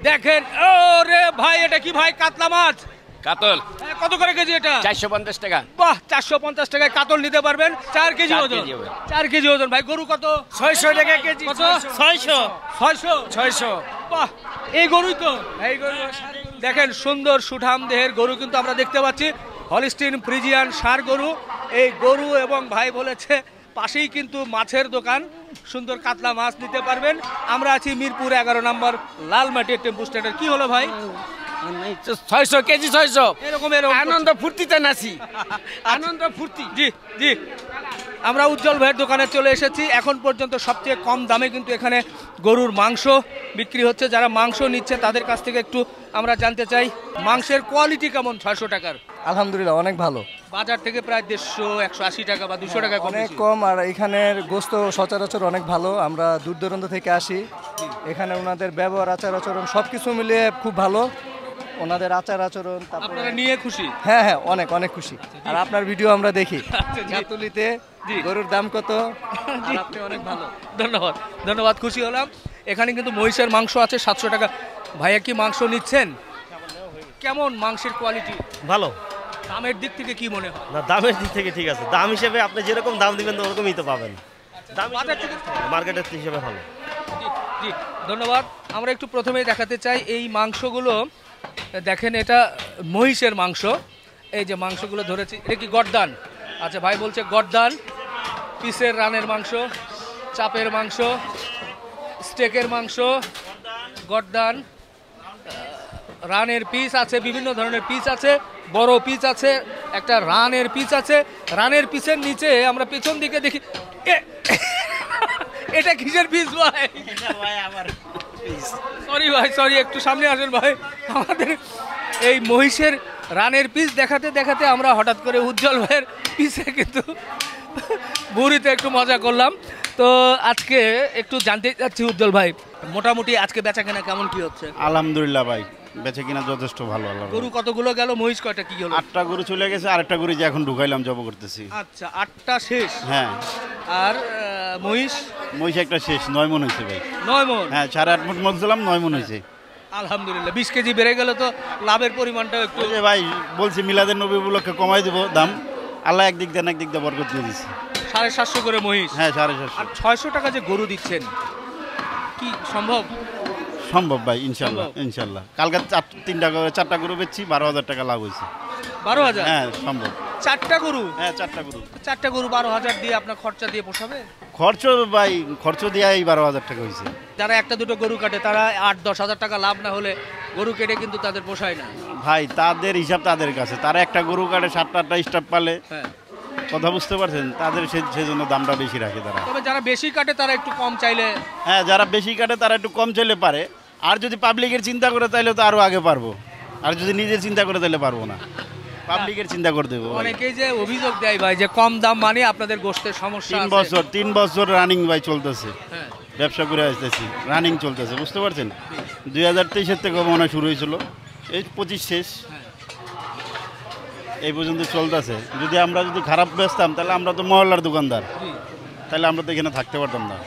দেখেন ও রে ভাই, এটা কি ভাই? কাতলা মাছ, কাতল কত করে কেজি এটা? 450 টাকা। বাহ, 450 টাকায় কাতল নিতে পারবেন, 4 কেজি ওজন। 4 কেজি ওজন ভাই। গরু কত? 600 টাকা কেজি। কত? 600 600। বাহ, এই গরুই তো। এই গরু দেখেন, সুন্দর সুঠাম দেহের গরু কিন্তু আমরা দেখতে পাচ্ছি, হলিস্টিন ফ্রিজিয়ান ষাঁড় গরু। এই গরু এবং ভাই বলেছে পাশেই কিন্তু মাছের দোকান, সুন্দর কাতলা মাছ নিতে পারবেন। আমরা আছি মিরপুর 11 নম্বর লালমাটির টেম্পু স্ট্যান্ডের। কি হলো ভাই? 600 কেজি, 600 এরকম আনন্দ ফুর্তিতে নাচি, আনন্দ ফুর্তি। জি জি, আমরা উজ্জ্বল ভাইয়ের দোকানে চলে এসেছি। এখন পর্যন্ত সবচেয়ে কম দামে কিন্তু এখানে গরুর মাংস বিক্রি হচ্ছে। যারা মাংস নিচ্ছে তাদের কাছ থেকে একটু আমরা জানতে চাই মাংসের কোয়ালিটি কেমন 600 টাকার। আলহামদুলিল্লাহ অনেক ভালো, বাজার থেকে প্রায় 150, 180 টাকা বা 200 টাকা অনেক কম। আর এখানের গোস্ত সচরাচর অনেক ভালো। আমরা দূর দূরান্ত থেকে আসি, এখানে ওনাদের ব্যবহার আচার আচরণ সবকিছু মিলিয়ে খুব ভালো। ওনাদের আচার আচরণ আপনারা নিয়ে খুশি? হ্যাঁ হ্যাঁ, অনেক অনেক খুশি। আর আপনার ভিডিও আমরা দেখি গাতুলিতে, গরুর দাম কত, আর আপনি অনেক ভালো। ধন্যবাদ ধন্যবাদ, খুশি হলাম। এখানে কিন্তু মহিষের মাংস আছে 700 টাকা। ভাইয়া কি মাংস নিচ্ছেন? কেমন মাংসের কোয়ালিটি? ভালো। দামের দিক থেকে কি মনে হয়? না, দামের দিক থেকে ঠিক আছে। দাম হিসেবে আপনি যেরকম দাম দিবেন ওরকমই তো পাবেন। দাম বাজার থেকে মার্কেটের হিসেবে ভালো। জি জি, ধন্যবাদ। আমরা একটু প্রথমেই দেখাতে চাই এই মাংসগুলো। দেখেন, এটা মহিষের মাংস। এই যে মাংসগুলো ধরেছি, এটা কি গর্দান? আচ্ছা, ভাই বলছে গর্দান। পিসের রানের মাংস, চাপের মাংস, স্টেকের মাংস, গর্দান, রানের পিস আছে, বিভিন্ন ধরনের পিস আছে, বড় পিস আছে, একটা রানের পিস আছে। রানের পিসের নিচে আমরা পেছন দিকে দেখি, এটা কিসের পিস ভাই? সরি ভাই, সরি, একটু সামনে আসেন ভাই। আমাদের এই মহিষের রানের পিস দেখাতে দেখাতে আমরা হঠাৎ করে উজ্জ্বল ভাইয়ের পিসে কিন্তু বুড়িতে একটু মজা করলাম। তো আজকে একটু জানতে চাচ্ছি উজ্জ্বল ভাই, মোটামুটি আজকে বেচা কেনা কেমন কি হচ্ছে? আলহামদুলিল্লাহ ভাই, বেচে কিনা যথেষ্ট ভালো। গরু কতগুলো গেল, মহিষ কয়টা কি হলো? 8টা গরু চলে গেছে, আরেকটা গরু যে এখন ঢুকাইলাম, জব করতেছি। আচ্ছা, 8টা শেষ। হ্যাঁ। আর মহিষ? মহিষ একটা শেষ, 9 মণ হয়েছে ভাই। 9 মণ? হ্যাঁ, 8.5 মণ বলছিলাম, 9 মণ হয়েছে। আলহামদুলিল্লাহ, 20 কেজি বেড়ে গেল তো লাভের পরিমাণটাও একটু। ভাই বলছি মিলাদের নবী উপলক্ষে কমাই দেবো দাম, আল্লাহ একদিক দেন একদিক দিয়ে বরকত দিয়ে দিচ্ছে। 750 করে মহিষ? হ্যাঁ, 750। আর 600 টাকা যে গরু দিচ্ছেন, কি সম্ভব? সম্ভব ভাই, ইনশাল্লাহ ইনশাল্লাহ। কালকে 4টা গরু বেচছি, 12,000 টাকা লাভ হয়েছে। 12,000? হ্যাঁ সম্ভব। 4টা গরু? হ্যাঁ, 4টা গরু। 4টা গরু 12,000 দিয়ে আপনার খরচা দিয়ে পোষাবে? খরচ ভাই, খরচ দিয়ে 12,000 টাকা হয়েছে। যারা একটা দুটো গরু কাটে তারা 8-10 হাজার টাকা লাভ না হলে গরু কেটে কিন্তু তাদের পোষায় না ভাই। তাদের হিসাব তাদের কাছে, তারা একটা গরু কাটে 7-8টা স্টাফ পালে। হ্যাঁ, কথা বুঝতে পারছেন, তাদের সেজন্য দামটা বেশি রাখে তারা। তবে যারা বেশি কাটে তারা একটু কম চাইলে। হ্যাঁ, যারা বেশি কাটে তারা একটু কম চাইলে পারে। আর যদি পাবলিকের চিন্তা করে তাইলে তো আরো আগে পারবো, আর যদি নিজের চিন্তা করে তাহলে পারবো না। পাবলিকের চিন্তা করে দেবো। অনেকেই যে অভিযোগ দেয় ভাই যে কম দাম মানে আপনাদের গোশতের সমস্যা। 3 বছর রানিং ভাই চলতেছে, হ্যাঁ, ব্যবসা করে আসতেছি, রানিং চলতেছে, বুঝতে পারছেন। 2023 থেকে মনে হয় শুরু হয়েছিল, এই 25 শেষ, এই পর্যন্ত চলতেছে। যদি আমরা খারাপ বেচতাম তাহলে আমরা তো মহল্লার দোকানদার, তাহলে আমরা তো এখানে থাকতে পারতাম না।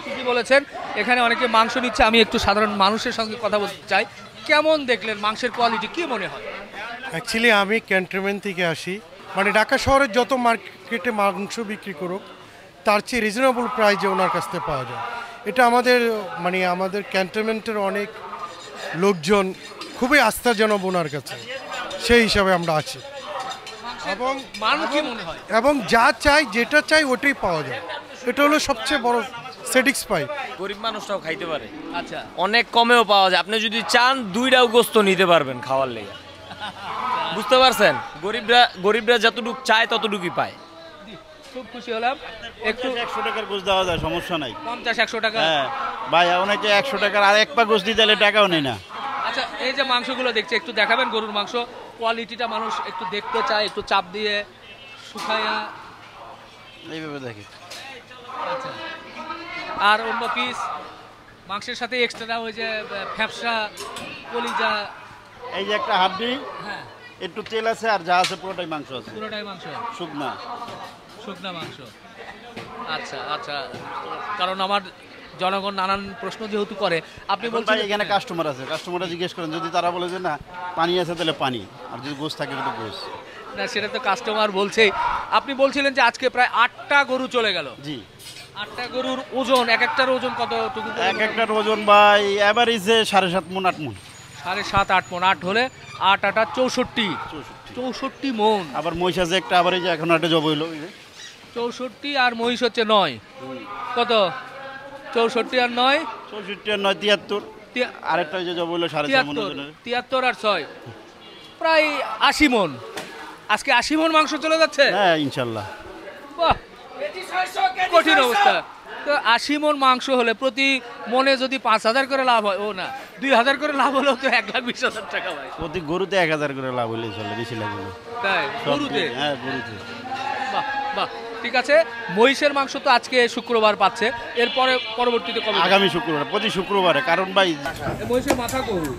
ঠিকই বলেছেন। এখানে অনেকে মাংস নিচ্ছে, আমি একটু সাধারণ মানুষের সঙ্গে কথা বলতে চাই। কেমন দেখলেন মাংসের কোয়ালিটি, কি মনে হয়? অ্যাকচুয়ালি আমি ক্যান্টনমেন্ট থেকে আসি, মানে ঢাকা শহরের যত মার্কেটে মাংস বিক্রি করুক তার চেয়ে রিজনেবল প্রাইসে ওনার কাছ থেকে পাওয়া যায়। এটা আমাদের ক্যান্টনমেন্টের অনেক লোকজন খুবই আস্থাজনক ওনার কাছে, সেই হিসাবে আমরা আছি। এবং যা চাই, যেটা চাই ওটাই পাওয়া যায়, এটা হলো সবচেয়ে বড় স্যাটিসফাই। গরিব মানুষটাও খাইতে পারে, আচ্ছা, অনেক কমেও পাওয়া যায়। আপনি যদি চান 2টাও গোস্ত নিতে পারবেন খাওয়ার লেগে, বুঝতে পারছেন। গরিবরা যতটুকু চায় ততটুকুই পায়। খুব খুশি হলাম। একটু 100 টাকার গোশ দেওয়া যায়, সমস্যা নাই। 50-100 টাকা? হ্যাঁ ভাই, অনেকে 100 টাকার আর এক পা গোশ দিতে হলে টাকাও নেই না। আচ্ছা, এই যে মাংসগুলো দেখছি একটু দেখাবেন, গরুর মাংস কোয়ালিটিটা মানুষ একটু দেখতে চায়, একটু চাপ দিয়ে শুকায়া এইভাবে দেখে। আচ্ছা, আর অন্য পিস মাংসের সাথে এক্সট্রা ওই যে ফ্যাপসা, কলিজা, এই যে একটা হাড্ডি, হ্যাঁ, একটু তেল আছে, আর যা আছে পুরোটাই মাংস আছে। পুরোটাই মাংস, শুকনা মাংস। আচ্ছা আচ্ছা, কারণ আমার জনগণ নানান প্রশ্ন যেহেতু করে, আপনি ভাই বলছেন এখানে কাস্টমার আছে, কাস্টমাররা জিজ্ঞেস করেন, যদি তারা বলে যে না পানি আছে তাহলে পানি, আর যদি গোস থাকে তো গোস। না, সেটা তো কাস্টমার বলছেই। আপনি বলছিলেন যে আজকে প্রায় 8টা গরু চলে গেল। জি, 8টা গরুর ওজন, এক একটার ওজন কতটুকু? এক একটার ওজন ভাই অ্যাভারেজে 7.5 মণ 8 মণ। 7.5-8 মণ। 8 হলে 8 8 64 64 মণ। আবার মহিষ আছে একটা, আবার এই যে এখন একটা জব হইলো 64 আর মহিষ হচ্ছে 9। কত? 64 আর 9 64 আর 9 73, আরেকটা ওই যে জব হইলো 4.5 মণ ওজনের। 73 আর 6 প্রায় 80 মণ। আজকে 80 মণ মাংস চলে যাচ্ছে। হ্যাঁ ইনশাল্লাহ। বাহ, কঠিন অবস্থা। তো 80 মণ মাংস হলে প্রতি মনে যদি 5,000 করে লাভ হয়, ও না 2,000 করে লাভ হলেও তো 1,20,000 টাকা ভাই। প্রতি গরুতে 1000 করে লাভ হইলে চলে, বেশি লাগবে না। তাই গরুতে? হ্যাঁ গরুতে। বাহ বাহ, ঠিক আছে। মহিষের মাংস তো আজকে শুক্রবার পাচ্ছে, এরপরে পরবর্তীতে কবে? আগামী শুক্রবার, প্রতি শুক্রবারে। কারণ ভাই মহিষের মাথা গরু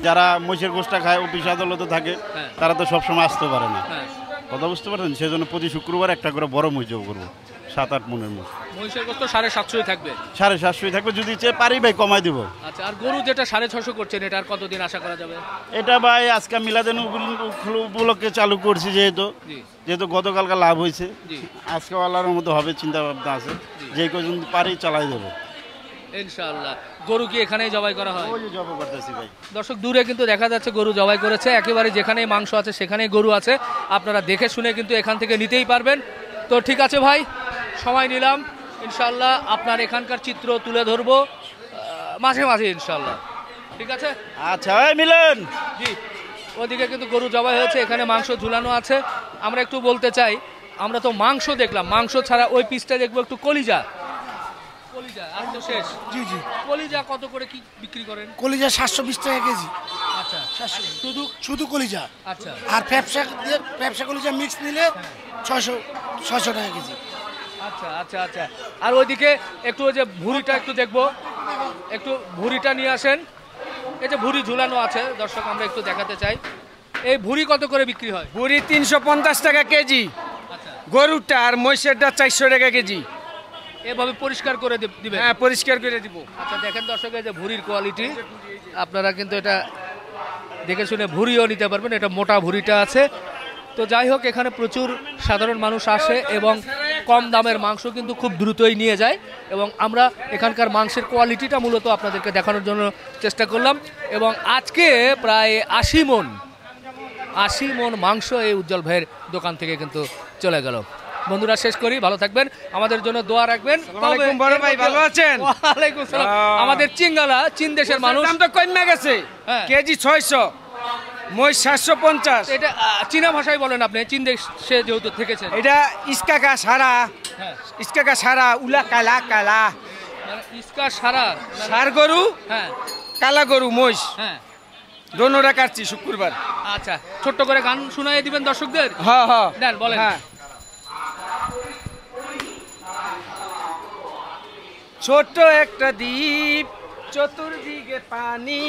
যারা মহিষের গোষ্ঠটা খায়, অফিস আদালতে থাকে, হ্যাঁ। তারা তো সবসময় আসতে পারে না, হ্যাঁ, কথা বুঝতে পারছেন? সেজন্য প্রতি শুক্রবার একটা করে বড় মহিষ জব করবো, 7-8 মণের মহিষ। মহিষের গোস্ত 750 থাকবে। 750 থাকবে, যদি চেয়ে পারি ভাই কমাই দিব। আচ্ছা, আর গরু যেটা 650 করছেন, এটা আর কতদিন আশা করা যাবে? এটা ভাই আজকে মিলাদেন উপলক্ষে চালু করছি, জি যেহেতু গতকালকে লাভ হয়েছে, জি, আজকে আল্লাহর মতো হবে চিন্তা ভাবনা আছে, যে কজন পারি চালাই দেবো। ইনশাআল্লাহ। গরু কি এখানেই জবাই করা হয়? ওই যে জব করতেছি ভাই। দর্শক, দূরে কিন্তু দেখা যাচ্ছে গরু জবাই করেছে। একেবারে যেখানেই মাংস আছে সেখানেই গরু আছে, আপনারা দেখে শুনে কিন্তু এখান থেকে নিতেই পারবেন। তো ঠিক আছে ভাই, সময় নিলাম, ইনশাআল্লাহ আপনার এখানকার চিত্র তুলে ধরবো মাঝে মাঝে ইনশাআল্লাহ। ঠিক আছে, আচ্ছা ভাই মিলন। জি। ওদিকে কিন্তু গরু জবাই হয়েছে, এখানে মাংস ঝুলানো আছে। আমরা একটু বলতে চাই, আমরা তো মাংস দেখলাম, মাংস ছাড়া ওই পিসটা দেখবো একটু কলিজা। কলিজা আর তো শেষ। জি জি, কলিজা কত করে কি বিক্রি করেন? কলিজা 720 টাকা কেজি। আচ্ছা, 700 শুধু? শুধু কলিজা। আচ্ছা, আর ব্যবসা কলিজা মিক্স নিলে 600 টাকা কেজি। আচ্ছা আচ্ছা আচ্ছা। আর ওইদিকে একটু ওই যে ভুঁড়িটা একটু দেখবো, একটু ভুঁড়িটা নিয়ে আসেন। এই যে ভুঁড়ি ঝুলানো আছে, দর্শক আমরা একটু দেখাতে চাই। এই ভুঁড়ি কত করে বিক্রি হয়? বুড়ি 350 টাকা কেজি, আচ্ছা, গরুটা আর মহিষেরটা 400 টাকা কেজি। এভাবে পরিষ্কার করে দিবেন? হ্যাঁ পরিষ্কার করে দিব। আচ্ছা, দেখেন দর্শক, এই যে ভুঁড়ির কোয়ালিটি, আপনারা কিন্তু এটা দেখে শুনে ভুঁড়িও নিতে পারবেন। এটা মোটা ভুঁড়িটা আছে। তো যাই হোক, এখানে প্রচুর সাধারণ মানুষ আসে এবং কম দামের মাংস কিন্তু খুব দ্রুতই নিয়ে যায়, এবং আমরা এখানকার মাংসের কোয়ালিটিটা মূলত আপনাদেরকে দেখানোর জন্য চেষ্টা করলাম। এবং আজকে প্রায় 80 মণ মাংস এই উজ্জ্বল ভাইয়ের দোকান থেকে কিন্তু চলে গেল। বন্ধুরা, শেষ করি, ভালো থাকবেন, আমাদের জন্য দোয়া রাখবেন। আলাইকুম বড় ভাই, ভালো আছেন? ওয়ালাইকুম সালাম। আমাদের চিঙ্গালা, চীন দেশের মানুষ। দাম তো কমে গেছে, হ্যাঁ। কেজি 600, মহিষ 750। এটা চীনা ভাষায় বলেন আপনি, চীন দেশে যেহেতু থেকেছেন। এটা ইস্কাকা সারা, হ্যাঁ, ইস্কাকা সারা, উলা কালা কালা। মানে ইস্কা সারা সার গরু, হ্যাঁ কালা গরু, মহিষ হ্যাঁ। দোনোটা কাটছি শুক্রবার। আচ্ছা, ছোট্ট করে গান শোনাই দিবেন দর্শকদের। হ্যাঁ হ্যাঁ দেন, বলেন। হ্যাঁ। ছোট্ট একটা দ্বীপ, চতুর্দিকে পানি,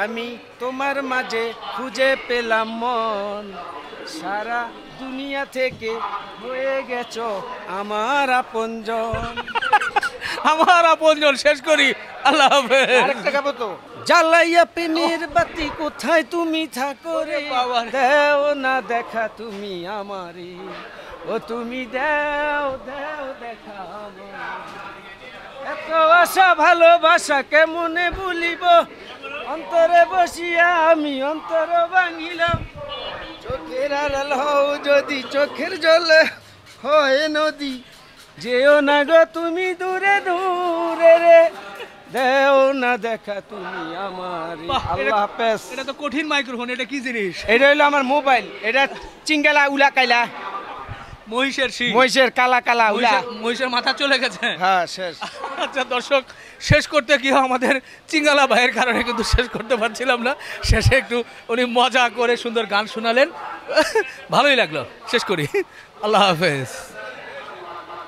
আমি তোমার মাঝে খুঁজে পেলাম মন, সারা দুনিয়া থেকে হয়ে গেছো আমার আপনজন। আমার আপনজন। শেষ করি, আল্লাহ হাফেজ। আরেকটা গাবো তো। জ্বালাইয়া প্রেমের বাতি কোথায় তুমি থাকো রে, দেও না দেখা তুমি আমারে, ও তুমি দেও দেও দেখা আমারে। এত আশা ভালোবাসা কেমনে ভুলিব, অন্তরে বসিয়া আমি অন্তর ভাঙিলাম, চোখের আড়াল হও যদি চোখের জলে হয় নদী, যেও না গো তুমি দূরে দূরে রে, দেও না দেখা তুমি আমার। বাহ, আল্লাহ হাফেজ। এটা তো কঠিন মাইক্রোফোন, এটা কি জিনিস? এটা হইলো আমার মোবাইল, এটা চিঙ্গালা উলা কাইলা, মহিষের শিং, মহিষের কালা কালা উলা। মহিষের মাথা চলে গেছে। হ্যাঁ শেষ। আচ্ছা দর্শক, শেষ করতে কি আমাদের চিঙ্গালা ভাইয়ের কারণে কিন্তু শেষ করতে পারছিলাম না। শেষে একটু উনি মজা করে সুন্দর গান শোনালেন, ভালোই লাগলো। শেষ করি, আল্লাহ হাফেজ।